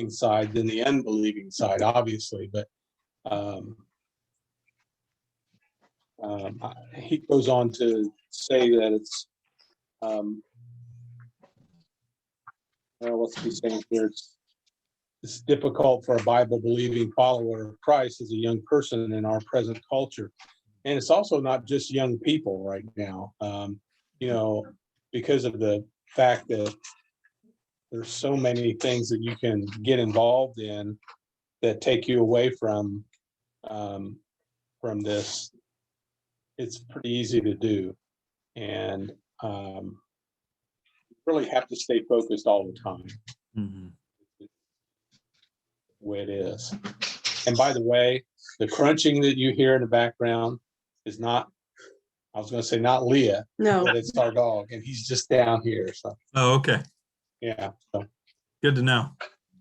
side than the unbelieving side, obviously, but he goes on to say that it's what's he saying here? It's difficult for a Bible believing follower of Christ as a young person in our present culture. And it's also not just young people right now, because of the fact that there's so many things that you can get involved in that take you away from this. It's pretty easy to do, and really have to stay focused all the time. Mm-hmm. The way it is. And by the way, the crunching that you hear in the background is not, I was going to say not Leah, No, but it's our dog, and he's just down here. So Oh, okay. yeah, so, Good to know.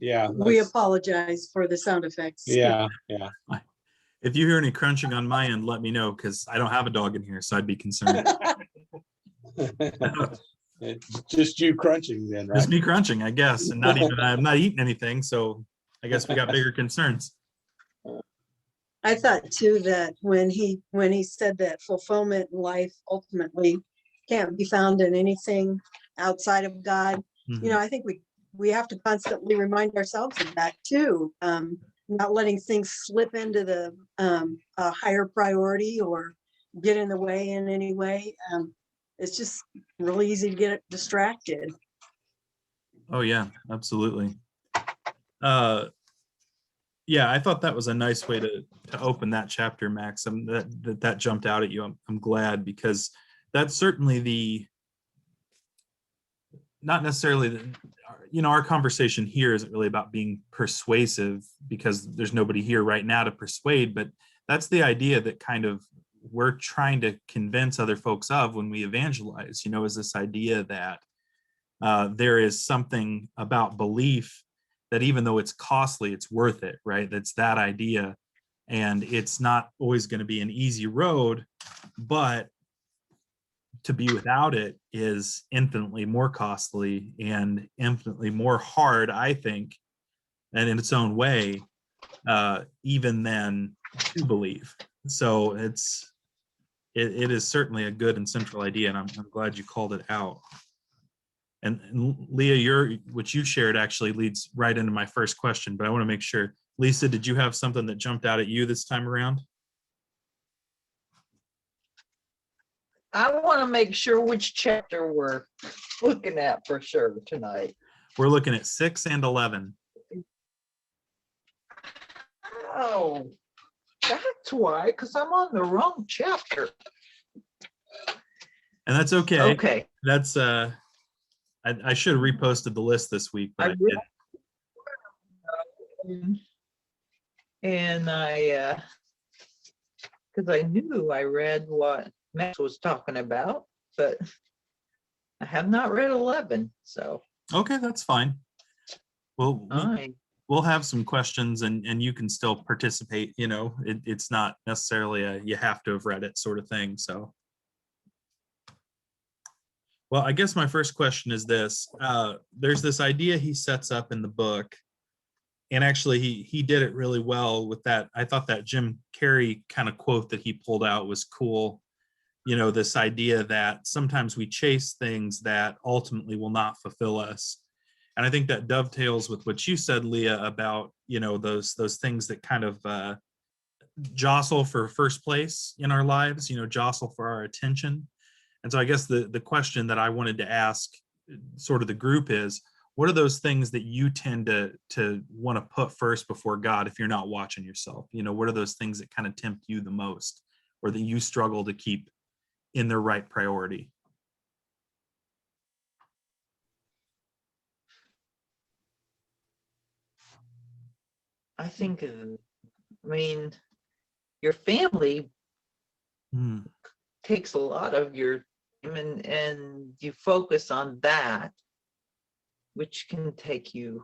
yeah, we apologize for the sound effects. yeah. If you hear any crunching on my end, let me know, because I don't have a dog in here, so I'd be concerned. It's just you crunching then, right? Just me crunching, I guess, and I'm not eating anything, so I guess we got bigger concerns. I thought too that when he said that fulfillment in life ultimately can't be found in anything outside of God, Mhm. I think we have to constantly remind ourselves of that too. Not letting things slip into the a higher priority or get in the way in any way. It's just really easy to get distracted. Oh yeah, absolutely. Yeah, I thought that was a nice way to open that chapter, Max. That jumped out at you. I'm glad, because that's certainly not necessarily our conversation here isn't really about being persuasive, because there's nobody here right now to persuade, but that's the idea that kind of we're trying to convince other folks of when we evangelize, is this idea that there is something about belief that even though it's costly, it's worth it, right? That's that idea. And it's not always going to be an easy road, but to be without it is infinitely more costly and infinitely more hard, I think, and in its own way, even than to believe. So it is certainly a good and central idea, and I'm glad you called it out. And Leah, what you shared actually leads right into my first question, but I want to make sure. Lisa, did you have something that jumped out at you this time around? I want to make sure which chapter we're looking at for sure tonight. We're looking at 6 and 11. Oh, that's why, because I'm on the wrong chapter. And that's okay. Okay. That's I should have reposted the list this week, but I didn't. And because I knew I read what Max was talking about, but I have not read 11. So Okay, that's fine. We'll have some questions, and you can still participate. It's not necessarily you have to have read it sort of thing. So. Well, I guess my first question is this. There's this idea he sets up in the book, and actually he did it really well with that. I thought that Jim Carrey kind of quote that he pulled out was cool. This idea that sometimes we chase things that ultimately will not fulfill us. And I think that dovetails with what you said, Leah, about, those things that kind of jostle for first place in our lives, jostle for our attention. And so I guess the question that I wanted to ask sort of the group is, what are those things that you tend to want to put first before God if you're not watching yourself? What are those things that kind of tempt you the most, or that you struggle to keep in their right priority? I think, your family takes a lot of your time, and you focus on that, which can take you,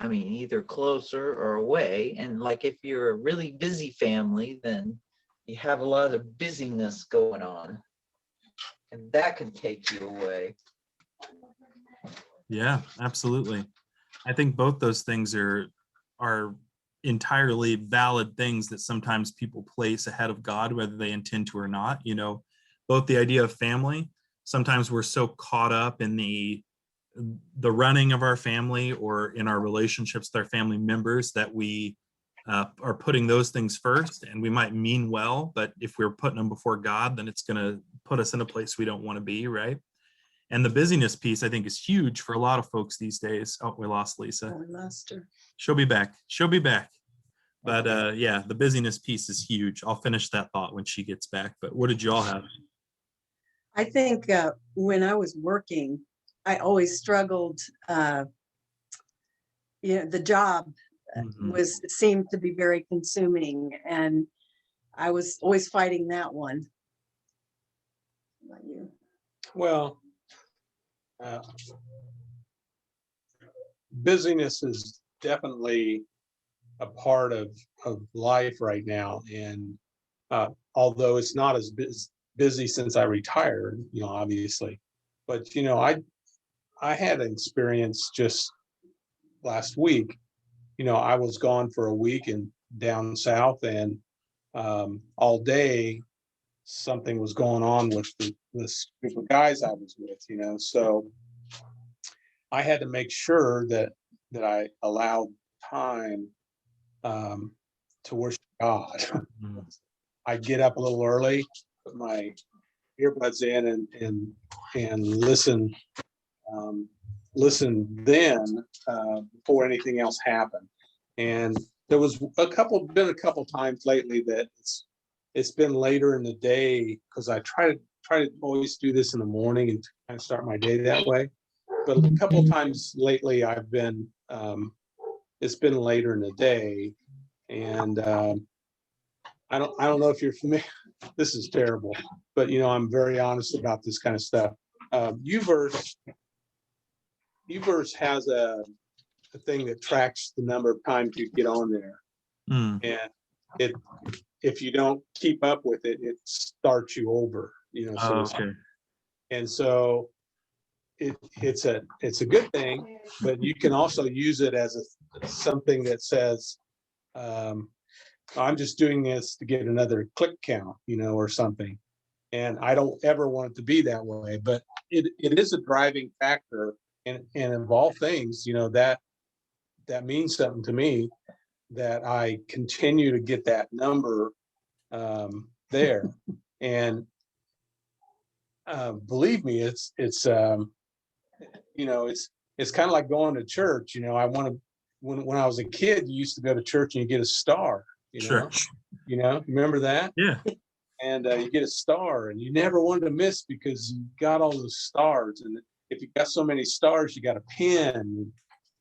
either closer or away. And like if you're a really busy family, then you have a lot of busyness going on, and that can take you away. Yeah, absolutely. I think both those things are entirely valid things that sometimes people place ahead of God, whether they intend to or not. You know, both the idea of family. Sometimes we're so caught up in the running of our family or in our relationships with our family members that we are putting those things first, and we might mean well, but if we're putting them before God, then it's going to put us in a place we don't want to be, right? And the busyness piece, I think, is huge for a lot of folks these days. Oh, we lost Lisa. Oh, we lost her. She'll be back. But yeah, the busyness piece is huge. I'll finish that thought when she gets back. But what did you all have? I think when I was working, I always struggled. The job Mhm. seemed to be very consuming, and I was always fighting that one. How about you? Well, uh, busyness is definitely a part of life right now. And although it's not as busy since I retired, obviously, but I had an experience just last week. I was gone for a week and down south, and all day something was going on with this group of guys I was with. So I had to make sure that I allowed time to worship God. Mhm. I get up a little early, put my earbuds in, and listen. Listen then before anything else happened. And there was been a couple times lately that it's been later in the day, because I try to always do this in the morning and kind of start my day that way. But a couple times lately I've been it's been later in the day, and I don't know if you're familiar. This is terrible, but I'm very honest about this kind of stuff. Uverse has a thing that tracks the number of times you get on there, Mm. and if you don't keep up with it, it starts you over. So Oh, okay. and so it's a good thing, but you can also use it as something that says, I'm just doing this to get another click count, or something. And I don't ever want it to be that way, but it is a driving factor. And of all things, that means something to me, that I continue to get that number there. And believe me, it's kind of like going to church. I want to, when I was a kid, you used to go to church and you get a star, Sure. Remember that? Yeah. And you get a star, and you never wanted to miss because you got all those stars. And if you got so many stars, you got a pin.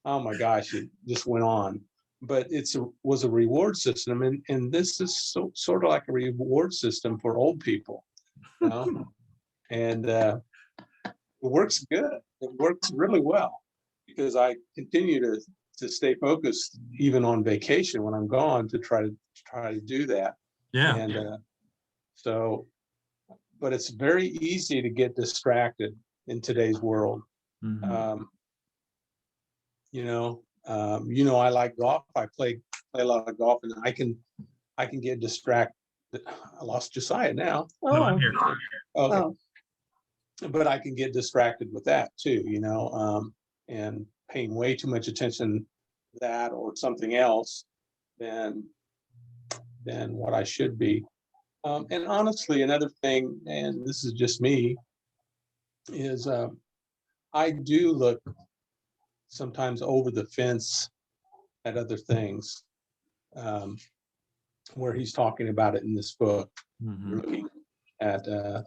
Oh my gosh, it just went on. But was a reward system, and this is sort of like a reward system for old people, and it works good. It works really well, because I continue to stay focused even on vacation when I'm gone, to try to do that. Yeah. And so, but it's very easy to get distracted in today's world. Mhm. I like golf. I play a lot of golf, and I can get distracted. I lost Josiah now. No, I'm here. Okay. Oh, But I can get distracted with that too, and paying way too much attention to that or something else than what I should be. And honestly, another thing, and this is just me, is I do look sometimes over the fence at other things, where he's talking about it in this book. Mhm. Looking at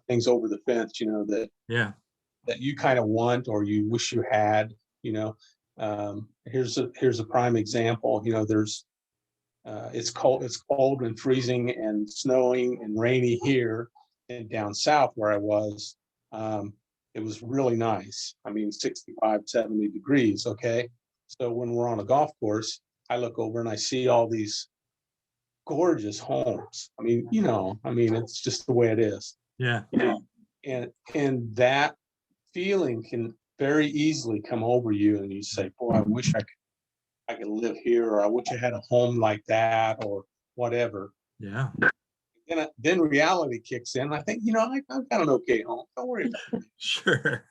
things over the fence, Yeah. that you kind of want or you wish you had. Here's a prime example. There's it's cold and freezing and snowing and rainy here, and down south where I was, it was really nice. I mean, 65, 70 degrees. Okay. So when we're on a golf course, I look over and I see all these gorgeous homes. I mean, it's just the way it is. Yeah. And that feeling can very easily come over you, and you say, boy, I wish I could I could live here, or I wish I had a home like that, or whatever. Yeah. Then reality kicks in. I think, I've got an okay home. Don't worry about it. Sure.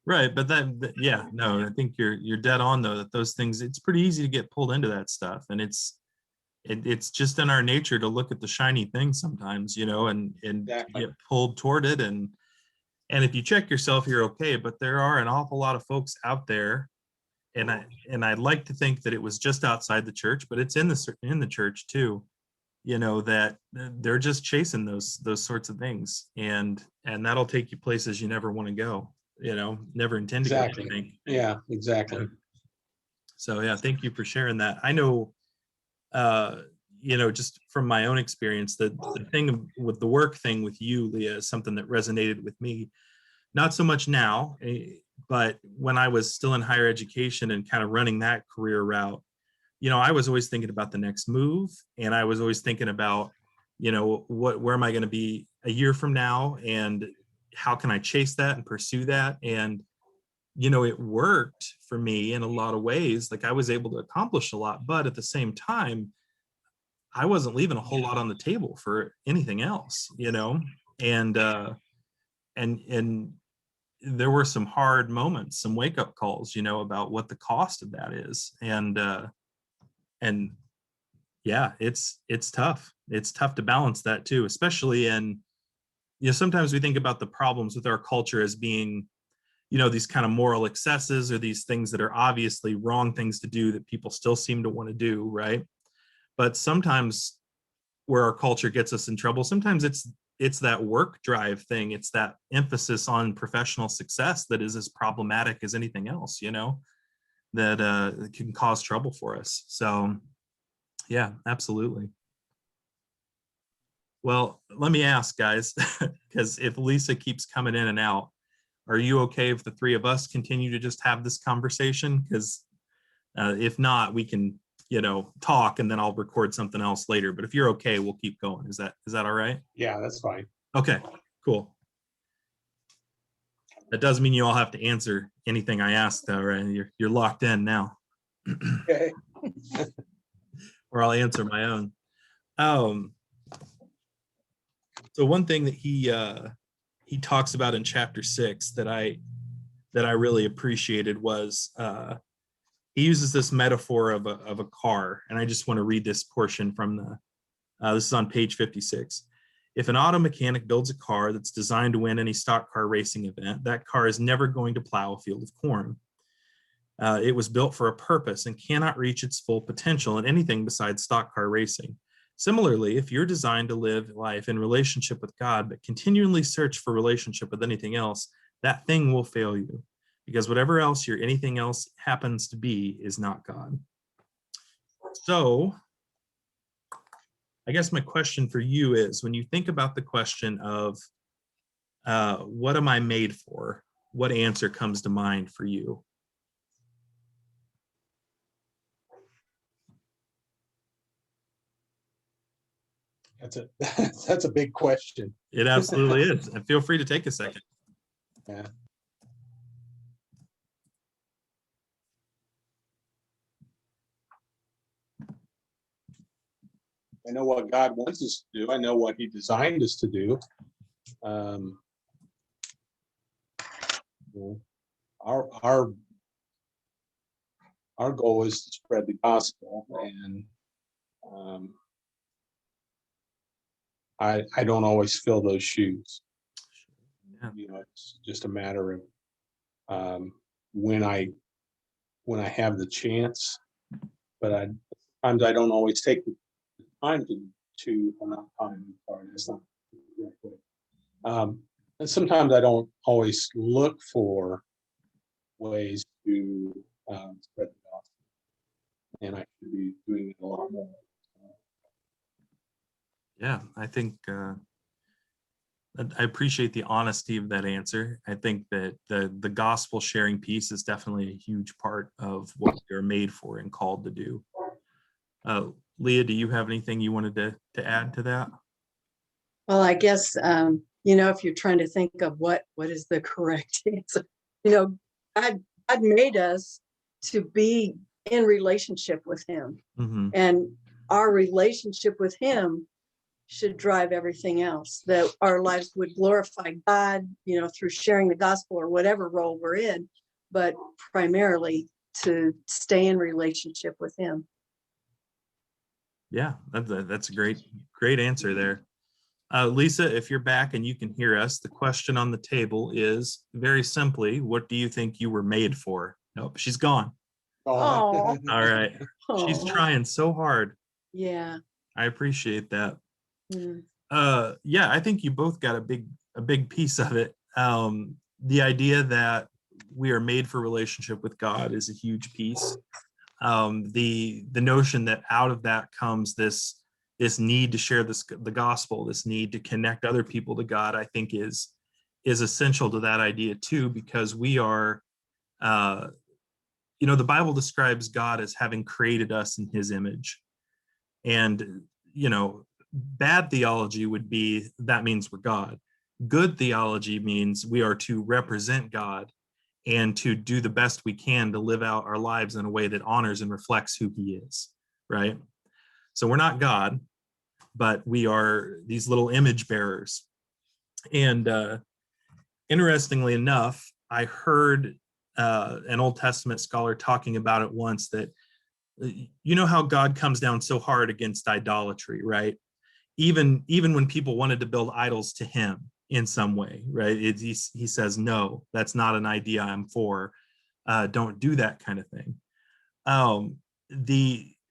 Right, but yeah, no, I think you're dead on though, that those things, it's pretty easy to get pulled into that stuff, and it's just in our nature to look at the shiny thing sometimes, and Exactly. get pulled toward it, and if you check yourself, you're okay, but there are an awful lot of folks out there, and I'd like to think that it was just outside the church, but it's in the church too, that they're just chasing those sorts of things, and that'll take you places you never want to go, never intend to go, I Exactly. think. Yeah, exactly. So yeah, thank you for sharing that. I know, just from my own experience, the thing with the work thing with you, Leah, is something that resonated with me. Not so much now, but when I was still in higher education and kind of running that career route, I was always thinking about the next move, and I was always thinking about, where am I going to be a year from now, and how can I chase that and pursue that? And, it worked for me in a lot of ways. Like, I was able to accomplish a lot, but at the same time, I wasn't leaving a whole lot on the table for anything else, and there were some hard moments, some wake up calls, about what the cost of that is. And yeah, it's tough. It's tough to balance that too, especially in, sometimes we think about the problems with our culture as being, these kind of moral excesses, or these things that are obviously wrong things to do that people still seem to want to do, right? But sometimes where our culture gets us in trouble, sometimes it's that work drive thing. It's that emphasis on professional success that is as problematic as anything else, that can cause trouble for us. So yeah, absolutely. Well, let me ask, guys, because if Lisa keeps coming in and out, are you okay if the three of us continue to just have this conversation? Because if not, we can, talk, and then I'll record something else later. But if you're okay, we'll keep going. Is that all right? Yeah, that's fine. Okay, cool. That doesn't mean you all have to answer anything I ask, though, right? You're locked in now. Okay. Or I'll answer my own. So one thing that he talks about in chapter 6 that I really appreciated was he uses this metaphor of a car, and I just want to read this portion from this is on page 56. If an auto mechanic builds a car that's designed to win any stock car racing event, that car is never going to plow a field of corn. It was built for a purpose and cannot reach its full potential in anything besides stock car racing. Similarly, if you're designed to live life in relationship with God, but continually search for relationship with anything else, that thing will fail you, because whatever else your anything else happens to be is not God. So I guess my question for you is, when you think about the question of what am I made for, what answer comes to mind for you? That's a big question. It absolutely is. And feel free to take a second. Yeah. I know what God wants us to do. I know what He designed us to do. Our goal is to spread the gospel, and I don't always fill those shoes. Yeah. It's just a matter of when I have the chance, but sometimes I don't always take the time to not time. Sorry, that's not the correct way. And sometimes I don't always look for ways to spread the gospel, and I should be doing it a lot more. Yeah, I think I appreciate the honesty of that answer. I think that the gospel sharing piece is definitely a huge part of what we're made for and called to do. Leah, do you have anything you wanted to add to that? Well, I guess, if you're trying to think of what is the correct answer, God made us to be in relationship with him. Mhm. And our relationship with him should drive everything else, that our lives would glorify God, through sharing the gospel or whatever role we're in, but primarily to stay in relationship with him. Yeah, that's a great answer there. Lisa, if you're back and you can hear us, the question on the table is very simply, what do you think you were made for? Nope, she's gone. Oh. All right. She's Oh, trying so hard. yeah. I appreciate that. Mm. Yeah, I think you both got a big piece of it. The idea that we are made for relationship with God is a huge piece. The notion that out of that comes this need to share the gospel, this need to connect other people to God, I think is essential to that idea too, because we are, the Bible describes God as having created us in his image. And, bad theology would be that means we're God. Good theology means we are to represent God and to do the best we can to live out our lives in a way that honors and reflects who he is, right? So we're not God, but we are these little image bearers. And interestingly enough, I heard an Old Testament scholar talking about it once, that how God comes down so hard against idolatry, right? Even when people wanted to build idols to him in some way, right? He says, no, that's not an idea I'm for. Don't do that kind of thing.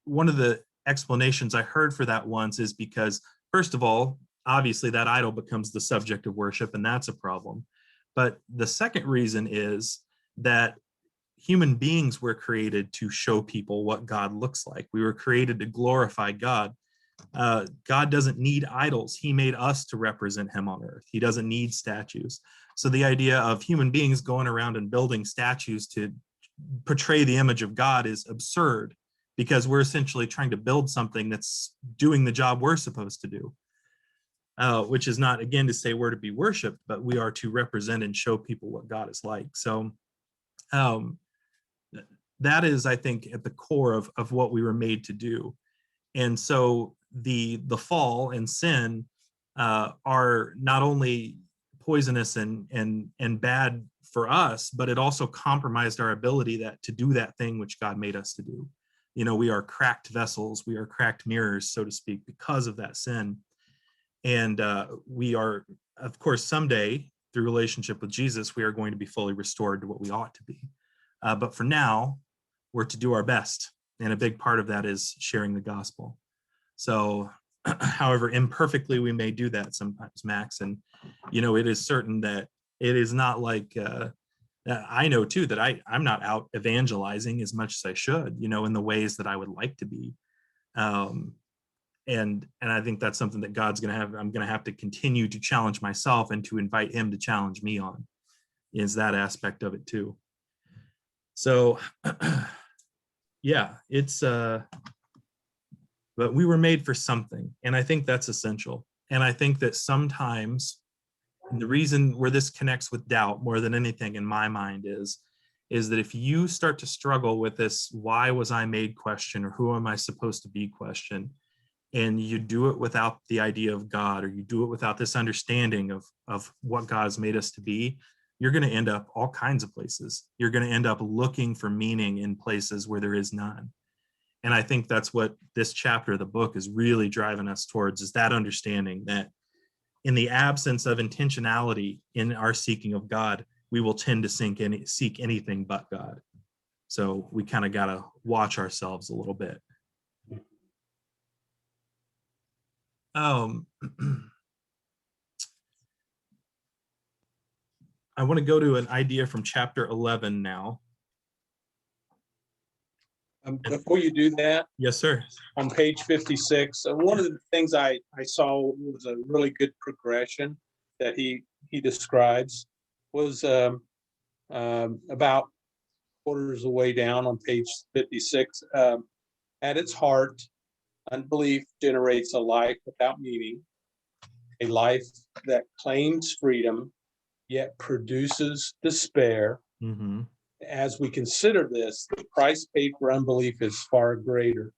One of the explanations I heard for that once is because, first of all, obviously that idol becomes the subject of worship, and that's a problem. But the second reason is that human beings were created to show people what God looks like. We were created to glorify God. God doesn't need idols. He made us to represent him on earth. He doesn't need statues. So the idea of human beings going around and building statues to portray the image of God is absurd, because we're essentially trying to build something that's doing the job we're supposed to do, which is not, again, to say we're to be worshiped, but we are to represent and show people what God is like. So that is, I think, at the core of what we were made to do. And so the fall and sin are not only poisonous and bad for us, but it also compromised our ability to do that thing which God made us to do. We are cracked vessels, we are cracked mirrors, so to speak, because of that sin. And we are, of course, someday through relationship with Jesus, we are going to be fully restored to what we ought to be. But for now, we're to do our best. And a big part of that is sharing the gospel. So however imperfectly we may do that sometimes, Max, and it is certain that it is not like I know too that I'm not out evangelizing as much as I should, in the ways that I would like to be. And I think that's something that I'm going to have to continue to challenge myself and to invite him to challenge me on, is that aspect of it too. So yeah, it's but we were made for something, and I think that's essential. And I think that sometimes the reason where this connects with doubt more than anything in my mind is that if you start to struggle with this why was I made question, or who am I supposed to be question, and you do it without the idea of God, or you do it without this understanding of what God has made us to be, you're going to end up all kinds of places. You're going to end up looking for meaning in places where there is none. And I think that's what this chapter of the book is really driving us towards, is that understanding that in the absence of intentionality in our seeking of God, we will tend to seek anything but God. So we kind of got to watch ourselves a little bit. I want to go to an idea from chapter 11 now. Before you do that, Yes, sir. on page 56, one of the things I saw was a really good progression that he describes was about quarters of the way down on page 56. At its heart, unbelief generates a life without meaning, a life that claims freedom, yet produces despair, Mm-hmm. as we consider this, the price paid for unbelief is far greater.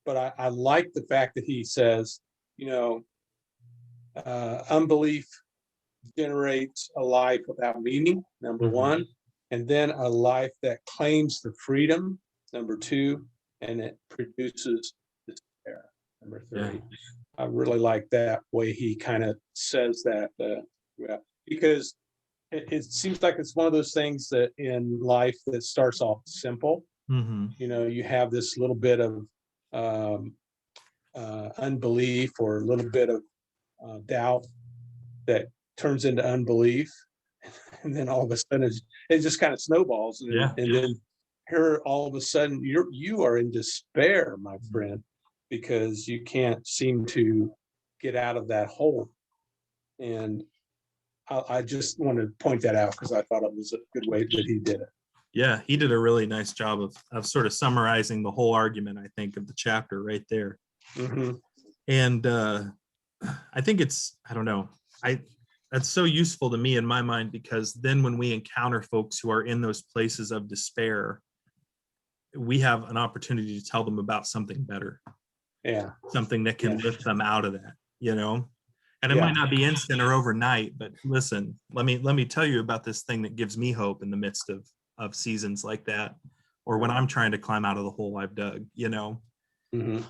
But I like the fact that he says, you know, unbelief generates a life without meaning, number Mhm. one, and then a life that claims the freedom, number two, and it produces despair, number three. Yeah. I really like that way he kind of says that, yeah, because it seems like it's one of those things that in life that starts off simple. Hmm. You know, you have this little bit of um, unbelief or a little bit of doubt that turns into unbelief, and then all of a sudden it just kind of snowballs, Yeah. and then here all of a sudden you are in despair, my friend, because you can't seem to get out of that hole. And I just wanted to point that out because I thought it was a good way that he did it. Yeah, he did a really nice job of sort of summarizing the whole argument, I think, of the chapter right there. Mhm. And I think it's, I don't know, that's so useful to me in my mind, because then when we encounter folks who are in those places of despair, we have an opportunity to tell them about something better, Yeah, something that can Yeah. lift them out of that, you know? And it Yeah. might not be instant or overnight, but listen, let me tell you about this thing that gives me hope in the midst of seasons like that, or when I'm trying to climb out of the hole I've dug, you know? Mhm.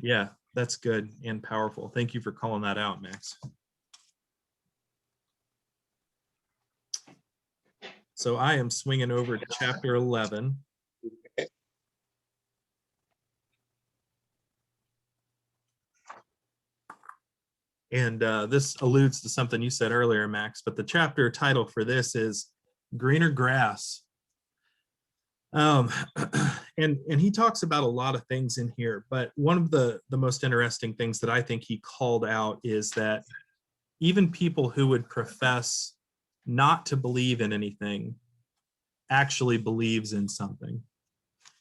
Yeah, that's good and powerful. Thank you for calling that out, Max. So I am swinging over to chapter 11. And this alludes to something you said earlier, Max, but the chapter title for this is Greener Grass. And he talks about a lot of things in here, but one of the most interesting things that I think he called out is that even people who would profess not to believe in anything actually believes in something.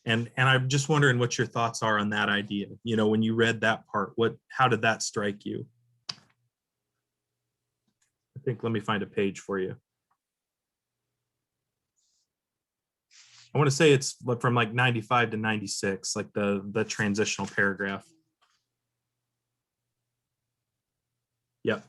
And I'm just wondering what your thoughts are on that idea. You know, when you read that part, how did that strike you? I think, let me find a page for you. I want to say it's from like 95 to 96, like the transitional paragraph. Yep.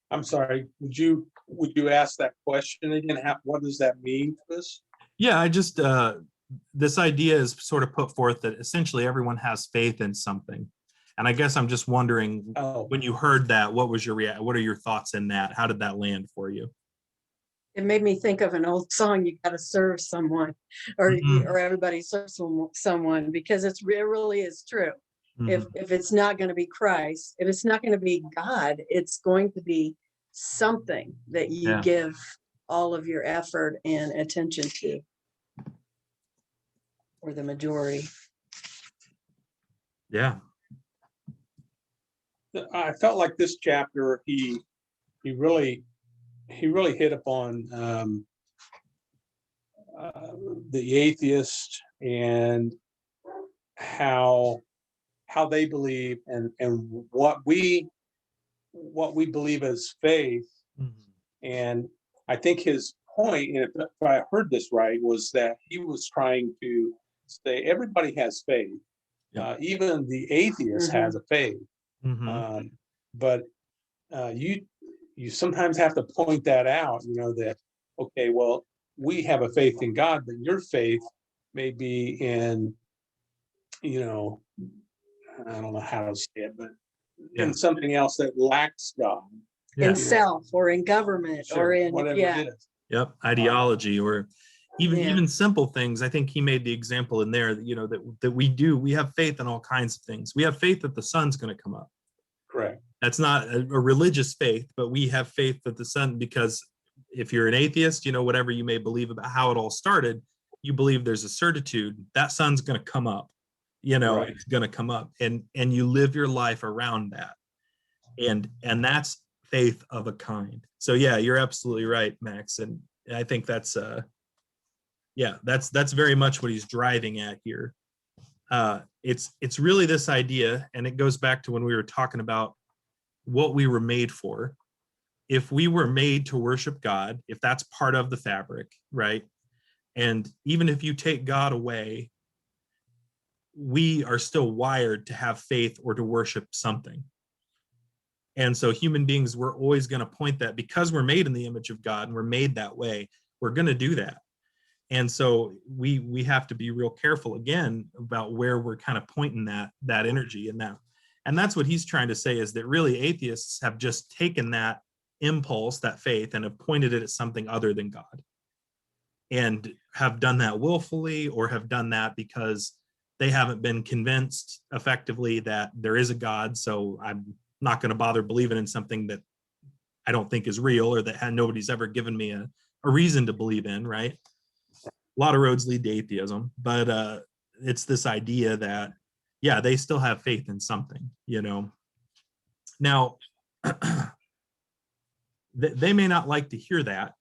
I'm sorry, would you ask that question again? What does that mean to us? Yeah, I just this idea is sort of put forth that essentially everyone has faith in something. And I guess I'm just wondering, Oh, when you heard that, what was your what are your thoughts in that? How did that land for you? It made me think of an old song, "You gotta serve someone," or Mhm. or everybody serves someone, because it really is true. If Mhm. if it's not gonna be Christ, if it's not gonna be God, it's going to be something that you Yeah. give all of your effort and attention to, or the majority. Yeah. I felt like this chapter, he really hit upon the atheist and how they believe, and what we believe as faith. Mhm. And I think his point, and if I heard this right, was that he was trying to say everybody has faith. Yeah. Even the atheist has a faith. Mhm. But you sometimes have to point that out, you know, that, okay, well, we have a faith in God, but your faith may be in, you know, I don't know how to say it, but Yeah. in something else that lacks God. Yeah. In self, or in government, or Sure, in, whatever yeah, it is. Yep, ideology, or even Yeah. even simple things. I think he made the example in there that, you know, that we have faith in all kinds of things. We have faith that the sun's going to come up. Correct. That's not a religious faith, but we have faith that the sun, because if you're an atheist, you know, whatever you may believe about how it all started, you believe there's a certitude that sun's going to come up. You know, Right. it's going to come up, and you live your life around that, and that's faith of a kind. So yeah, you're absolutely right, Max, and I think that's that's very much what he's driving at here. It's really this idea, and it goes back to when we were talking about what we were made for. If we were made to worship God, if that's part of the fabric, right? And even if you take God away, we are still wired to have faith or to worship something. And so human beings, we're always going to point that, because we're made in the image of God and we're made that way, we're going to do that. And so we have to be real careful again about where we're kind of pointing that energy and that. And that's what he's trying to say, is that really atheists have just taken that impulse, that faith, and have pointed it at something other than God, and have done that willfully, or have done that because they haven't been convinced effectively that there is a God. So I'm not going to bother believing in something that I don't think is real, or that nobody's ever given me a reason to believe in, right? A lot of roads lead to atheism, but it's this idea that, yeah, they still have faith in something, you know. Now, they may not like to hear that.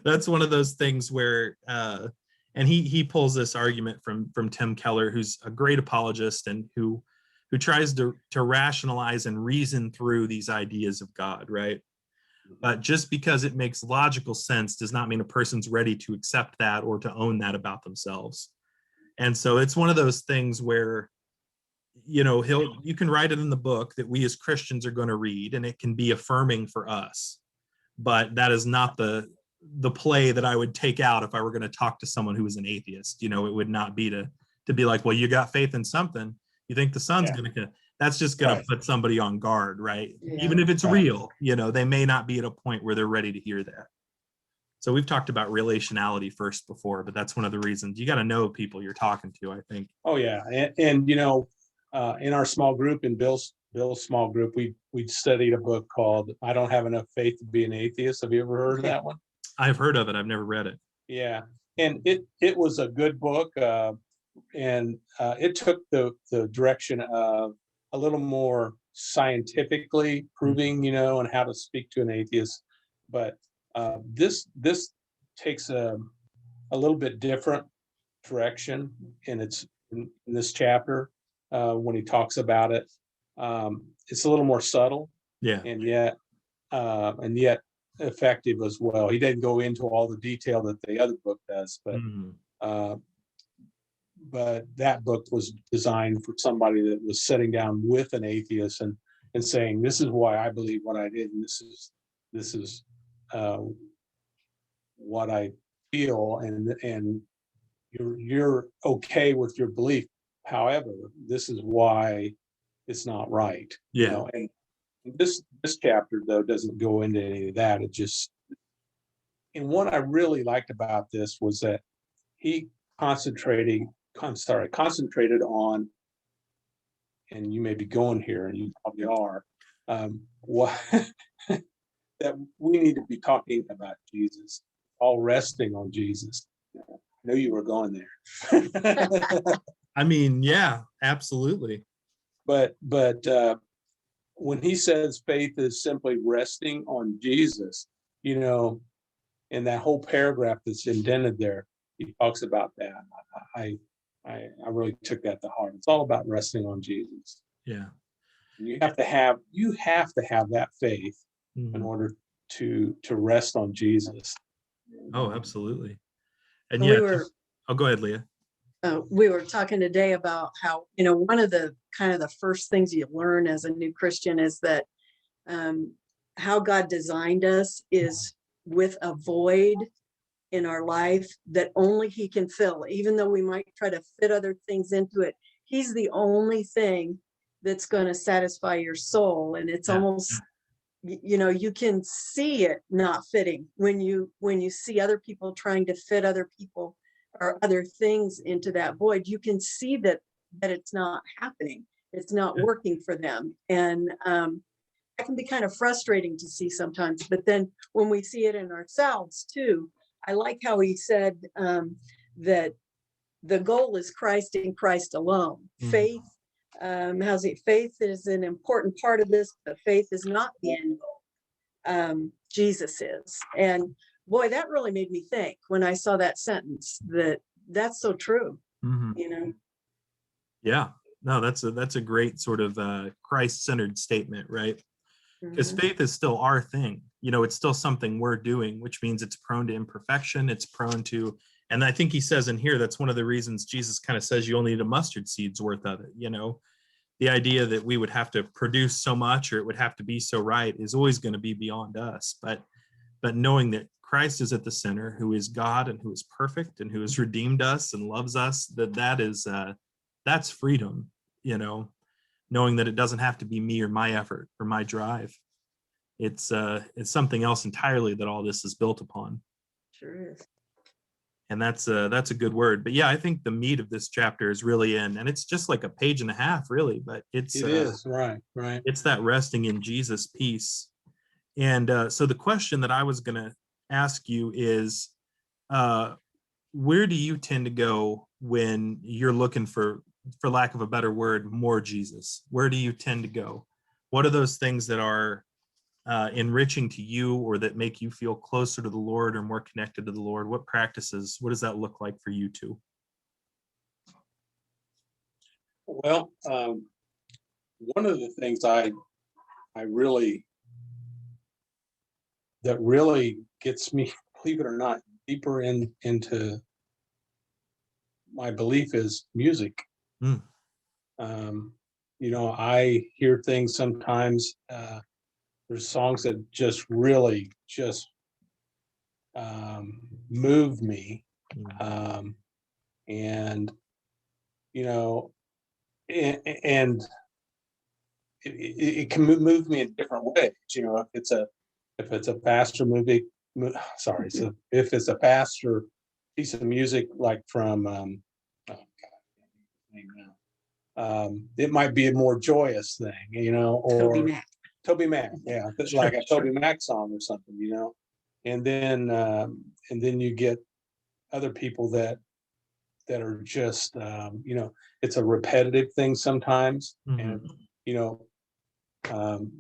That's one of those things where, and he pulls this argument from Tim Keller, who's a great apologist and who tries to rationalize and reason through these ideas of God, right? But just because it makes logical sense does not mean a person's ready to accept that or to own that about themselves. And so it's one of those things where, you know, you can write it in the book that we as Christians are going to read, and it can be affirming for us, but that is not the play that I would take out if I were going to talk to someone who was an atheist. You know, it would not be to be like, well, you got faith in something, you think the sun's going to, that's just going to put somebody on guard, right? Yeah. Even if it's real, you know, they may not be at a point where they're ready to hear that. So we've talked about relationality first before, but that's one of the reasons you got to know people you're talking to, I think. Oh yeah, and you know, in our small group, in Bill's small group, we studied a book called "I Don't Have Enough Faith to Be an Atheist." Have you ever heard of that one? I've heard of it. I've never read it. Yeah, and it was a good book, and it took the direction of a little more scientifically proving, you know, and how to speak to an atheist. But this takes a little bit different direction, and it's in this chapter when he talks about it. It's a little more subtle, Yeah. and yet effective as well. He didn't go into all the detail that the other book does, but that book was designed for somebody that was sitting down with an atheist and saying, this is why I believe what I did, and this is what I feel, and you're okay with your belief. However, this is why it's not right. Yeah. You know? And this chapter though doesn't go into any of that. It just, and what I really liked about this was that he concentrated on, and you may be going here, and you probably are, what that we need to be talking about Jesus, all resting on Jesus. I knew you were going there. I mean, yeah, absolutely. But when he says faith is simply resting on Jesus, you know, in that whole paragraph that's indented there, he talks about that. I really took that to heart. It's all about resting on Jesus. Yeah. And you have to have that faith in order to rest on Jesus. Oh, absolutely. And We yeah, were- oh, go ahead, Leah. We were talking today about how, you know, one of the kind of the first things you learn as a new Christian is that how God designed us is with a void in our life that only he can fill. Even though we might try to fit other things into it, he's the only thing that's going to satisfy your soul. And it's almost, you know, you can see it not fitting when you see other people trying to fit other people or other things into that void. You can see that it's not happening. It's not working for them. And that can be kind of frustrating to see sometimes. But then when we see it in ourselves too, I like how he said that the goal is Christ and Christ alone. Faith, faith is an important part of this, but faith is not the end goal. Jesus is. And boy, that really made me think when I saw that sentence, that's so true. You know? Yeah. No, that's a great sort of Christ-centered statement, right? Because Mhm. faith is still our thing. It's still something we're doing, which means it's prone to imperfection. It's prone to, and I think he says in here, that's one of the reasons Jesus kind of says you only need a mustard seed's worth of it. The idea that we would have to produce so much or it would have to be so right is always going to be beyond us. But knowing that Christ is at the center, who is God and who is perfect and who has redeemed us and loves us, that's freedom, knowing that it doesn't have to be me or my effort or my drive. It's something else entirely that all this is built upon. Sure is. And that's a good word. But yeah, I think the meat of this chapter is really and it's just like a page and a half, really. But It is, right, right. it's that resting in Jesus piece. And so the question that I was going to ask you is, where do you tend to go when you're looking for lack of a better word, more Jesus? Where do you tend to go? What are those things that are enriching to you or that make you feel closer to the Lord or more connected to the Lord? What practices, what does that look like for you two? Well, one of the things I really, that really gets me, believe it or not, deeper into my belief is music. Mm. I hear things sometimes, there's songs that just really just move me. And, you know, and it can move me in different ways. If it's a faster sorry, so if it's a faster piece of music, like from, oh God, it might be a more joyous thing, Toby or Mac. Toby Mac, yeah, it's like a Toby Mac song or something, and then you get other people that are just, it's a repetitive thing sometimes, Mhm. and you know, um,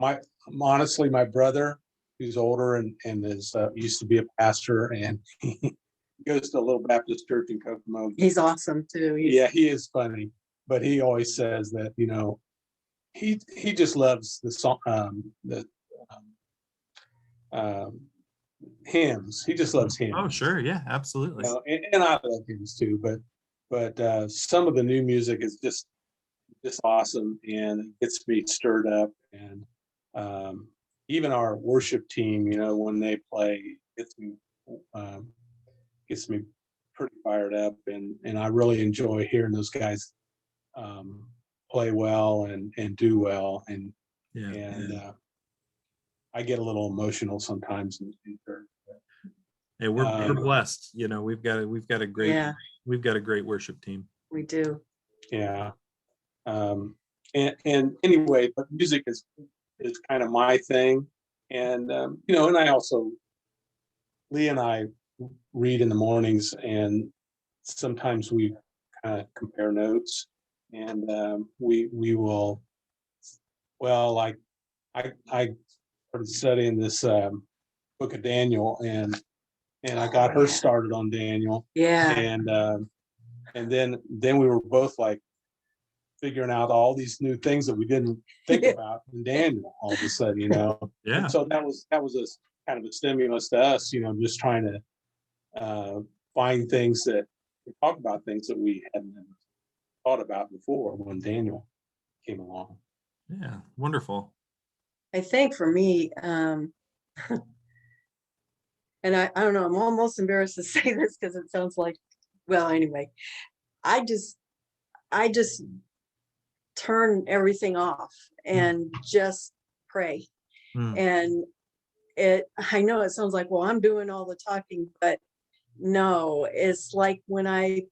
my honestly, my brother, who's older and is used to be a pastor, and he goes to a little Baptist church in Kokomo. He's awesome too. Yeah, he is funny, but he always says that he just loves the song, the um, um, hymns. He just loves hymns. Oh, sure. Yeah, absolutely. And I love hymns too, but some of the new music is just awesome and it gets me stirred up. And even our worship team, when they play, um, gets me pretty fired up, and I really enjoy hearing those guys play well and do well, and Yeah. I get a little emotional sometimes in church. Hey, we're blessed. We've got a great Yeah, we've got a great worship team. we do. Yeah. And anyway, but music is kind of my thing. And, and I also, Lee and I read in the mornings, and sometimes we kind of compare notes, and we will, well, like I started studying this book of Daniel, and I got her started on Daniel, Yeah. and then we were both like figuring out all these new things that we didn't think about in Daniel all of a sudden, Yeah. And so that was a kind of a stimulus to us, just trying to find things that talk about things that we hadn't thought about before when Daniel came along. Yeah. Wonderful. I think for me, and I don't know, I'm almost embarrassed to say this because it sounds like, well, anyway, I just turn everything off and just pray. Mm. And I know it sounds like, well, I'm doing all the talking, but no, it's like when I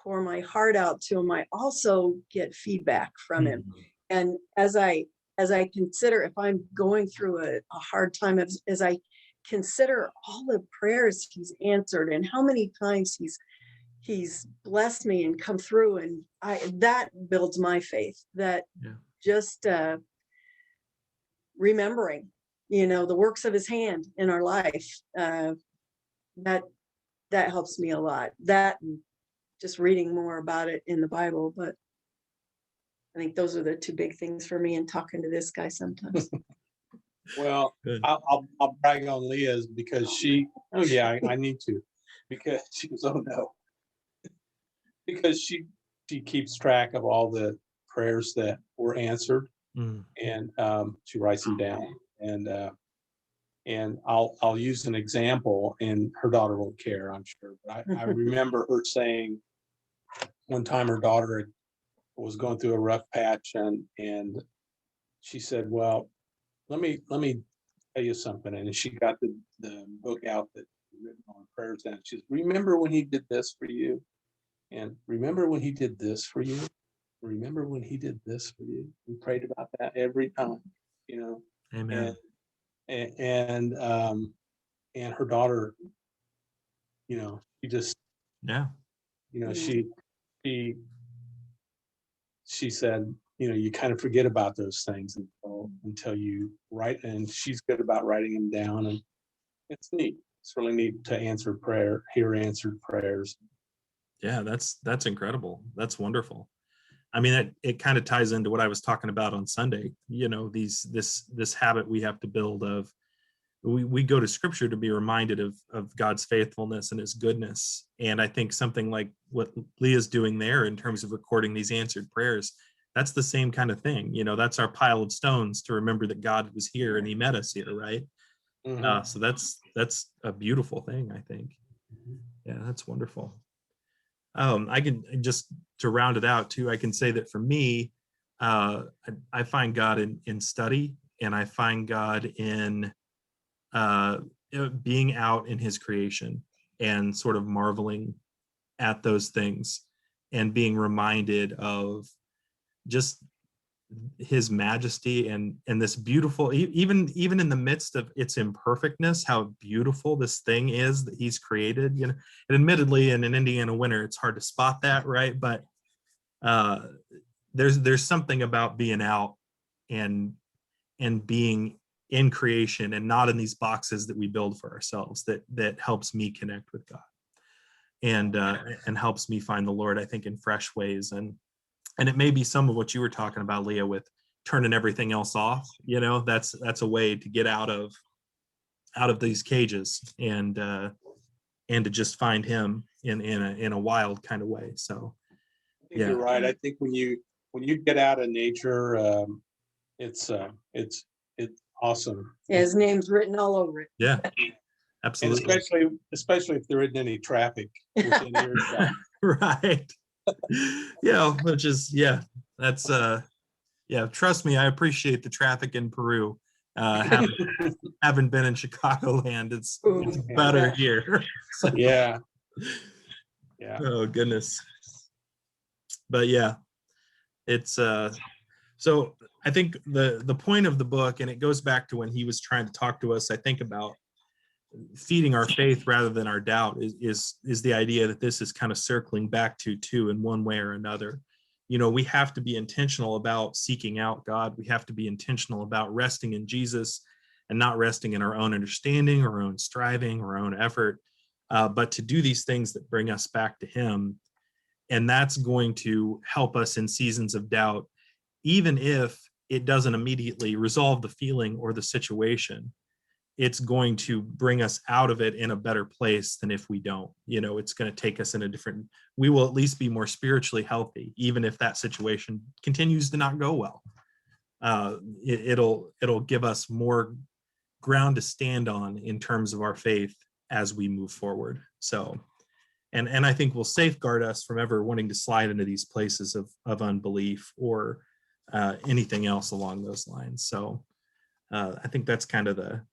pour my heart out to him, I also get feedback from him. And as I consider, if I'm going through a hard time, as I consider all the prayers he's answered and how many times he's blessed me and come through, and that builds my faith, that just remembering, the works of his hand in our life, that helps me a lot. That and just reading more about it in the Bible. But I think those are the two big things for me in talking to this guy sometimes. Well, Good. I'll brag on Leah's because oh yeah, I need to, because she goes, oh no. Because she keeps track of all the prayers that were answered, Mm. and she writes them down. And I'll use an example, and her daughter won't care, I'm sure. But I remember her saying one time her daughter was going through a rough patch, and she said, well, let me tell you something. And she got the book out that written on prayers, and she says, remember when he did this for you? And remember when he did this for you? Remember when he did this for you? We prayed about that every time, you know. Amen. And her daughter, she just, Yeah. she she said, you kind of forget about those things until you write, and she's good about writing them down, and it's neat. It's really neat to hear answered prayers. Yeah, that's incredible. That's wonderful. I mean, it kind of ties into what I was talking about on Sunday. This habit we have to build of, we go to scripture to be reminded of God's faithfulness and his goodness. And I think something like what Leah's doing there in terms of recording these answered prayers, that's the same kind of thing. That's our pile of stones to remember that God was here and he met us here, right? Mhm. So that's a beautiful thing, I think. Yeah, that's wonderful. I can just, to round it out too, I can say that for me, I find God in study, and I find God in being out in his creation and sort of marveling at those things and being reminded of just his majesty and this beautiful, even in the midst of its imperfectness, how beautiful this thing is that he's created. And admittedly in an Indiana winter, it's hard to spot that, right? But there's something about being out and being in creation and not in these boxes that we build for ourselves that helps me connect with God and helps me find the Lord, I think, in fresh ways. And it may be some of what you were talking about, Leah, with turning everything else off. That's a way to get out of these cages and to just find him in a wild kind of way. So I think yeah, you're right. I think when you get out of nature, it's awesome. Yeah, his name's written all over it. yeah, And absolutely. especially if there isn't any traffic within earshot. Right. Which is, that's trust me, I appreciate the traffic in Peru. Haven't been in Chicagoland. It's better here. So, Yeah. oh goodness. But yeah, it's so I think the point of the book, and it goes back to when he was trying to talk to us, I think, about feeding our faith rather than our doubt, is the idea that this is kind of circling back to in one way or another. We have to be intentional about seeking out God. We have to be intentional about resting in Jesus and not resting in our own understanding, our own striving, our own effort, but to do these things that bring us back to him. And that's going to help us in seasons of doubt, even if it doesn't immediately resolve the feeling or the situation. It's going to bring us out of it in a better place than if we don't. It's going to take us in a different, we will at least be more spiritually healthy, even if that situation continues to not go well. It'll give us more ground to stand on in terms of our faith as we move forward. So, and I think will safeguard us from ever wanting to slide into these places of unbelief or anything else along those lines. So I think that's kind of the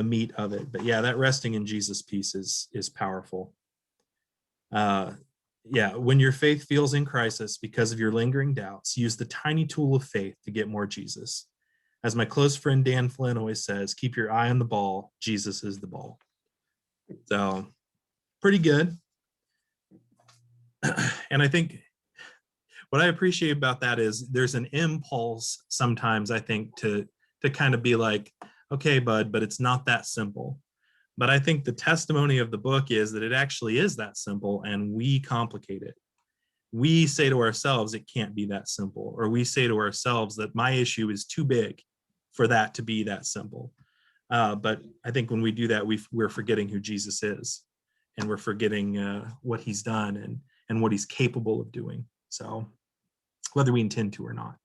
meat of it. But yeah, that resting in Jesus piece is powerful. When your faith feels in crisis because of your lingering doubts, use the tiny tool of faith to get more Jesus. As my close friend Dan Flynn always says, keep your eye on the ball. Jesus is the ball. So pretty good. And I think what I appreciate about that is there's an impulse sometimes, I think, to kind of be like, okay, bud, but it's not that simple. But I think the testimony of the book is that it actually is that simple, and we complicate it. we say to ourselves, it can't be that simple, or we say to ourselves that my issue is too big for that to be that simple. But I think when we do that, we're forgetting who Jesus is, and we're forgetting what he's done and what he's capable of doing. So whether we intend to or not.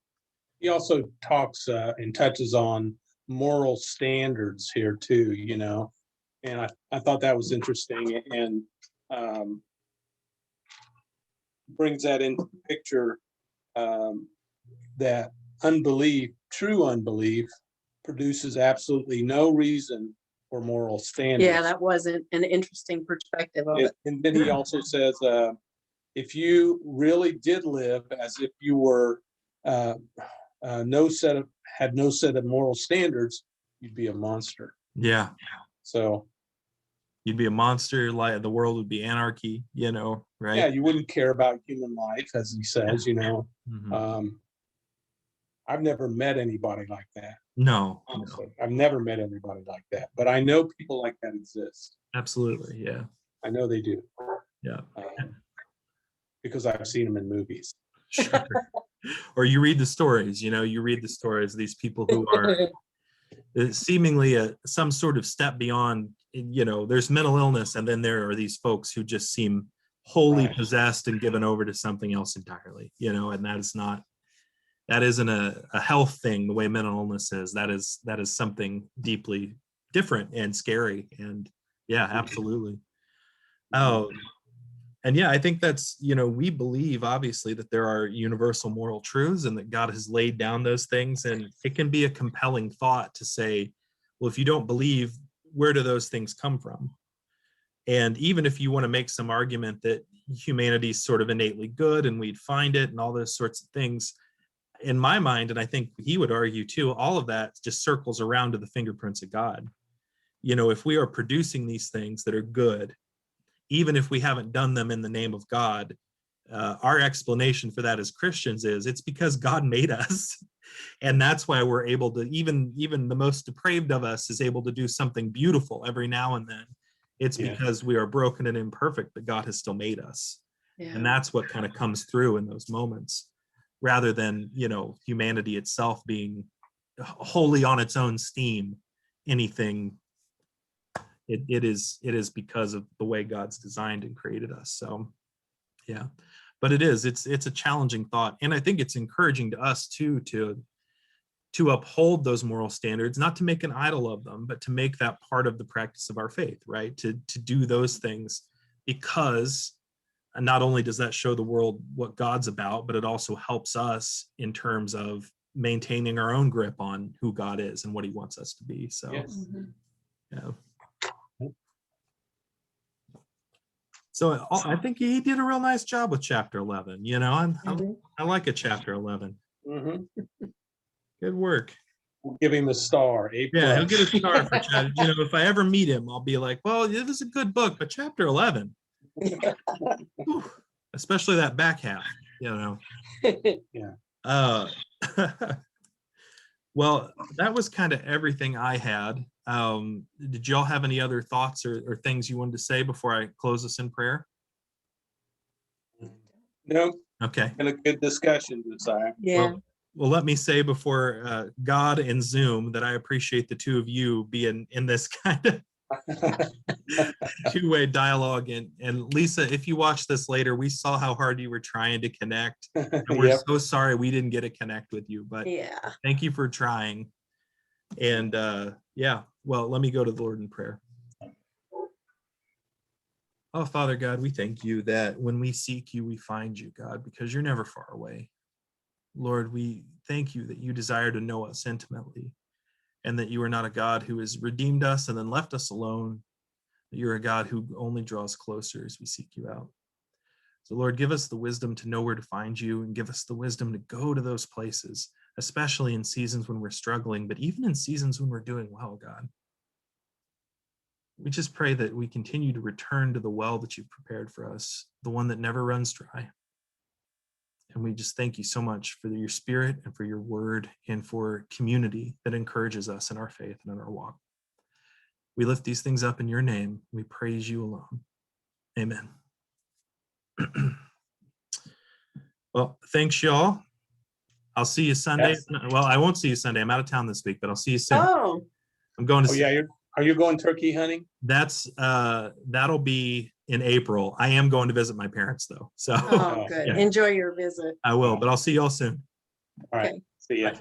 He also talks and touches on moral standards here too, and I thought that was interesting, and brings that into the picture, that true unbelief produces absolutely no reason for moral standards. Yeah, that wasn't an interesting perspective of it. And then he also says, if you really did live as if you were had no set of moral standards, you'd be a monster. Yeah. So You'd be a monster, like the world would be anarchy, right? yeah, you wouldn't care about human life, as he says, Mhm. I've never met anybody like that. No, Honestly, I've never met anybody like that, but I know people like that exist. absolutely. Yeah. I know they do, Yeah. because I've seen them in movies. Sure. Or you read the stories, you read the stories of these people who are seemingly some sort of step beyond, there's mental illness, and then there are these folks who just seem wholly Right. possessed and given over to something else entirely, and that isn't a health thing the way mental illness is. That is something deeply different and scary. And yeah, absolutely. Oh, and yeah, I think that's, we believe obviously that there are universal moral truths and that God has laid down those things. And it can be a compelling thought to say, well, if you don't believe, where do those things come from? And even if you want to make some argument that humanity is sort of innately good and we'd find it and all those sorts of things, in my mind, and I think he would argue too, all of that just circles around to the fingerprints of God. If we are producing these things that are good, even if we haven't done them in the name of God, our explanation for that as Christians is it's because God made us. And that's why we're able to, even the most depraved of us is able to do something beautiful every now and then. It's Yeah. because we are broken and imperfect, but God has still made us. Yeah. And that's what kind of comes through in those moments, rather than, humanity itself being wholly on its own steam, anything. It is because of the way God's designed and created us. So yeah, but it's a challenging thought, and I think it's encouraging to us too to uphold those moral standards, not to make an idol of them, but to make that part of the practice of our faith, right? To do those things, because not only does that show the world what God's about, but it also helps us in terms of maintaining our own grip on who God is and what he wants us to be. So Yes. Mhm. yeah. So I think he did a real nice job with chapter 11. I like a chapter 11. Mhm. Good work. We'll give him a star. A+. Yeah, he'll get a star for chapter. If I ever meet him, I'll be like, well, it was a good book, but chapter 11, whew, especially that back half, Yeah. Well, that was kind of everything I had. Did y'all have any other thoughts or things you wanted to say before I close this in prayer? No, Okay. been a good discussion, Josiah. Yeah. Well, let me say before God and Zoom that I appreciate the two of you being in this kind of two-way dialogue. And Lisa, if you watch this later, we saw how hard you were trying to connect. And we're Yep. so sorry we didn't get to connect with you, but Yeah. thank you for trying. And yeah, well, let me go to the Lord in prayer. Oh, Father God, we thank you that when we seek you, we find you, God, because you're never far away. Lord, we thank you that you desire to know us intimately, and that you are not a God who has redeemed us and then left us alone. That you're a God who only draws closer as we seek you out. So Lord, give us the wisdom to know where to find you, and give us the wisdom to go to those places, especially in seasons when we're struggling, but even in seasons when we're doing well, God. We just pray that we continue to return to the well that you've prepared for us, the one that never runs dry. And we just thank you so much for your spirit and for your word and for community that encourages us in our faith and in our walk. We lift these things up in your name. We praise you alone. Amen. Well, thanks y'all. I'll see you Sunday. Yes. Well, I won't see you Sunday. I'm out of town this week, but I'll see you soon. Oh, I'm going to Oh, see. yeah, are you going turkey hunting? That'll be in April. I am going to visit my parents though. So oh, good. Yeah. Enjoy your visit. I will, but I'll see y'all soon. All right, Okay. see ya. Bye.